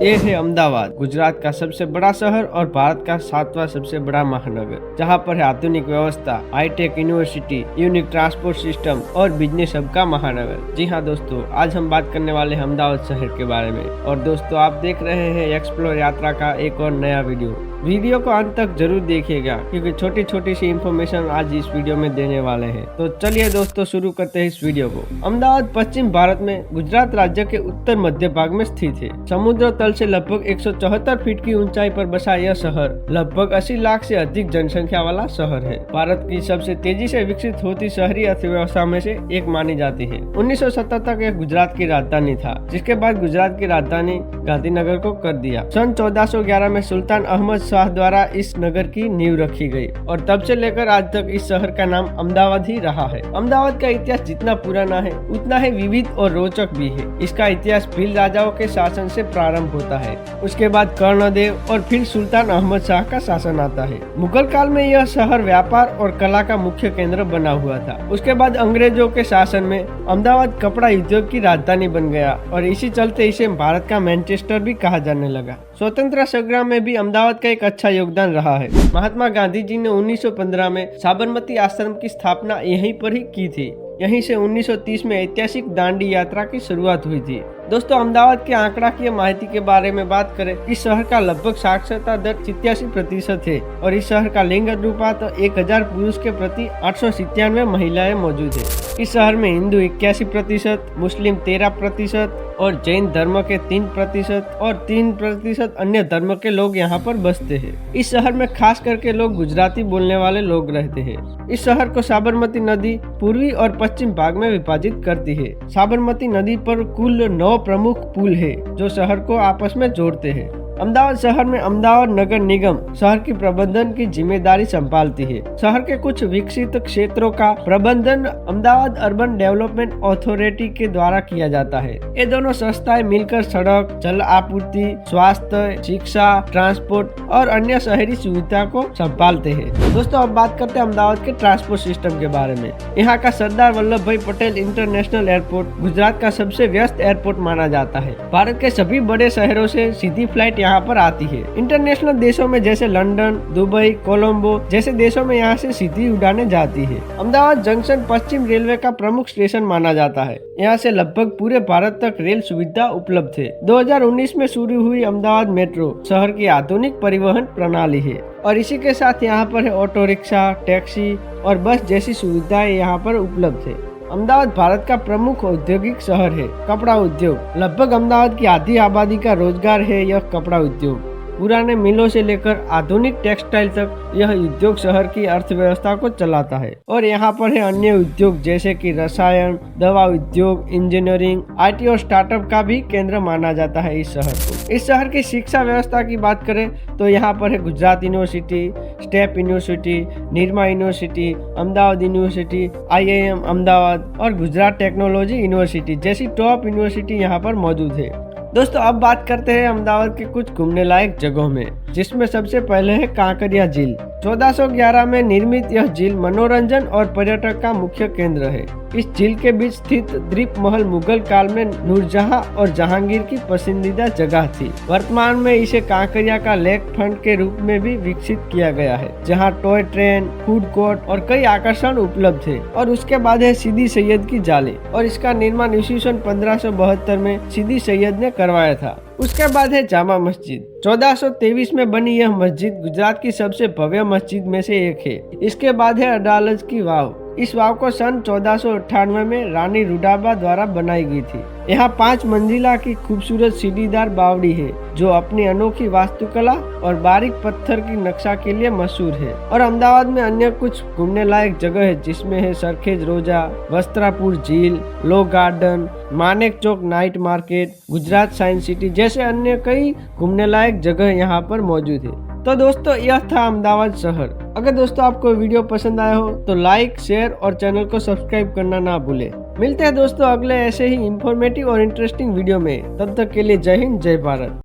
ये है अहमदाबाद, गुजरात का सबसे बड़ा शहर और भारत का 7वां सबसे बड़ा महानगर, जहाँ पर है आधुनिक व्यवस्था, hi tech university, unique transport system और बिजनेस हब का महानगर। जी हाँ दोस्तों, आज हम बात करने वाले हैं अहमदाबाद शहर के बारे में। और दोस्तों, आप देख रहे हैं एक्सप्लोर यात्रा का एक और नया वीडियो को अंत तक जरूर देखिएगा, क्योंकि छोटी छोटी सी इन्फॉर्मेशन आज इस वीडियो में देने वाले हैं। तो चलिए दोस्तों, शुरू करते हैं इस वीडियो को। अहमदाबाद पश्चिम भारत में गुजरात राज्य के उत्तर मध्य भाग में स्थित है। समुद्र तल से लगभग 174 फीट की ऊंचाई पर बसा यह शहर लगभग 80 लाख से अधिक जनसंख्या वाला शहर है। भारत की सबसे तेजी से विकसित होती शहरी अर्थव्यवस्था में से एक मानी जाती है। 1970 तक यह गुजरात की राजधानी था, जिसके बाद गुजरात की राजधानी गांधीनगर को कर दिया। सन 1411 में सुल्तान अहमद शाह द्वारा इस नगर की नींव रखी गई और तब से लेकर आज तक इस शहर का नाम अहमदाबाद ही रहा है। अहमदाबाद का इतिहास जितना पुराना है उतना ही विविध और रोचक भी है। इसका इतिहास भील राजाओं के शासन से प्रारंभ होता है, उसके बाद कर्णदेव और फिर सुल्तान अहमद शाह का शासन आता है। मुगल काल में यह शहर व्यापार और कला का मुख्य केंद्र बना हुआ था। उसके बाद अंग्रेजों के शासन में अहमदाबाद कपड़ा उद्योग की राजधानी बन गया और इसी चलते इसे भारत का मैनचेस्टर भी कहा जाने लगा। स्वतंत्रता संग्राम में भी अहमदाबाद का एक अच्छा योगदान रहा है। महात्मा गांधी जी ने 1915 में साबरमती आश्रम की स्थापना यहीं पर ही की थी। यहीं से 1930 में ऐतिहासिक दांडी यात्रा की शुरुआत हुई थी। दोस्तों, अहमदाबाद के आंकड़ाकीय माहिती के बारे में बात करें, इस शहर का लगभग साक्षरता दर 87% है और इस शहर का लिंग अनुपात 1000 पुरुष के प्रति 897 महिलाएं मौजूद है। इस शहर में हिंदू 81%, मुस्लिम 13% और जैन धर्म के 3% और 3% अन्य धर्म के लोग यहाँ पर बसते हैं। इस शहर में खास करके लोग गुजराती बोलने वाले लोग रहते हैं। इस शहर को साबरमती नदी पूर्वी और पश्चिम भाग में विभाजित करती है। साबरमती नदी पर कुल 9 प्रमुख पुल है जो शहर को आपस में जोड़ते हैं। अहमदाबाद शहर में अहमदाबाद नगर निगम शहर की प्रबंधन की जिम्मेदारी संभालती है। शहर के कुछ विकसित क्षेत्रों का प्रबंधन अहमदाबाद अर्बन डेवलपमेंट अथॉरिटी के द्वारा किया जाता है। ये दोनों संस्थाएं मिलकर सड़क, जल आपूर्ति, स्वास्थ्य, शिक्षा, ट्रांसपोर्ट और अन्य शहरी सुविधा को संभालते हैं। दोस्तों, अब बात करते हैं अहमदाबाद के ट्रांसपोर्ट सिस्टम के बारे में। यहाँ का सरदार वल्लभ भाई पटेल इंटरनेशनल एयरपोर्ट गुजरात का सबसे व्यस्त एयरपोर्ट माना जाता है। भारत के सभी बड़े शहरों से सीधी फ्लाइट यहाँ पर आती है। इंटरनेशनल देशों में जैसे लंदन, दुबई, कोलंबो जैसे देशों में यहाँ से सीधी उड़ानें जाती है। अहमदाबाद जंक्शन पश्चिम रेलवे का प्रमुख स्टेशन माना जाता है। यहाँ से लगभग पूरे भारत तक रेल सुविधा उपलब्ध है। 2019 में शुरू हुई अहमदाबाद मेट्रो शहर की आधुनिक परिवहन प्रणाली है और इसी के साथ यहाँ पर है ऑटो रिक्शा, टैक्सी और बस जैसी सुविधाएं यहाँ पर उपलब्ध है। अहमदाबाद भारत का प्रमुख औद्योगिक शहर है। कपड़ा उद्योग लगभग अहमदाबाद की आधी आबादी का रोजगार है। यह कपड़ा उद्योग पुराने मिलों से लेकर आधुनिक टेक्सटाइल तक यह उद्योग शहर की अर्थव्यवस्था को चलाता है। और यहाँ पर है अन्य उद्योग जैसे कि रसायन, दवा उद्योग, इंजीनियरिंग, IT और स्टार्टअप का भी केंद्र माना जाता है इस शहर को। इस शहर की शिक्षा व्यवस्था की बात करें तो यहाँ पर है Gujarat university, step university, Nirma university, Ahmedabad university, IIM Ahmedabad और गुजरात टेक्नोलॉजी यूनिवर्सिटी जैसी टॉप यूनिवर्सिटी यहाँ पर मौजूद है। दोस्तों, अब बात करते हैं अहमदाबाद के कुछ घूमने लायक जगहों में, जिसमें सबसे पहले है कांकरिया झील। 1411 में निर्मित यह झील मनोरंजन और पर्यटक का मुख्य केंद्र है। इस झील के बीच स्थित द्वीप महल मुगल काल में नूरजहां और जहांगीर की पसंदीदा जगह थी। वर्तमान में इसे कांकरिया का लेक फ्रंट के रूप में भी विकसित किया गया है, जहां टॉय ट्रेन, फूड कोर्ट और कई आकर्षण उपलब्ध है। और उसके बाद है सीदी सैयद की जाली और इसका निर्माण ईस्वी सन 1572 में सीदी सैयद ने करवाया था। उसके बाद है जामा मस्जिद। 1423 में बनी यह मस्जिद गुजरात की सबसे भव्य मस्जिद में से एक है। इसके बाद है अडालज की वाव। इस वाव को सन 1498 में रानी रुडाबा द्वारा बनाई गई थी। यहाँ 5 मंजिला की खूबसूरत सीढ़ीदार बावड़ी है जो अपनी अनोखी वास्तुकला और बारीक पत्थर की नक्शा के लिए मशहूर है। और अहमदाबाद में अन्य कुछ घूमने लायक जगह है, जिसमें है सरखेज रोजा, वस्त्रापुर झील, Law garden, Manek Chowk night market, Gujarat science city जैसे अन्य कई घूमने लायक जगह यहाँ पर मौजूद है। तो दोस्तों, यह था अहमदाबाद शहर। अगर दोस्तों आपको वीडियो पसंद आया हो तो लाइक, शेयर और चैनल को सब्सक्राइब करना ना भूलें। मिलते हैं दोस्तों अगले ऐसे ही इंफॉर्मेटिव और इंटरेस्टिंग वीडियो में। तब तक के लिए जय हिंद, जय भारत।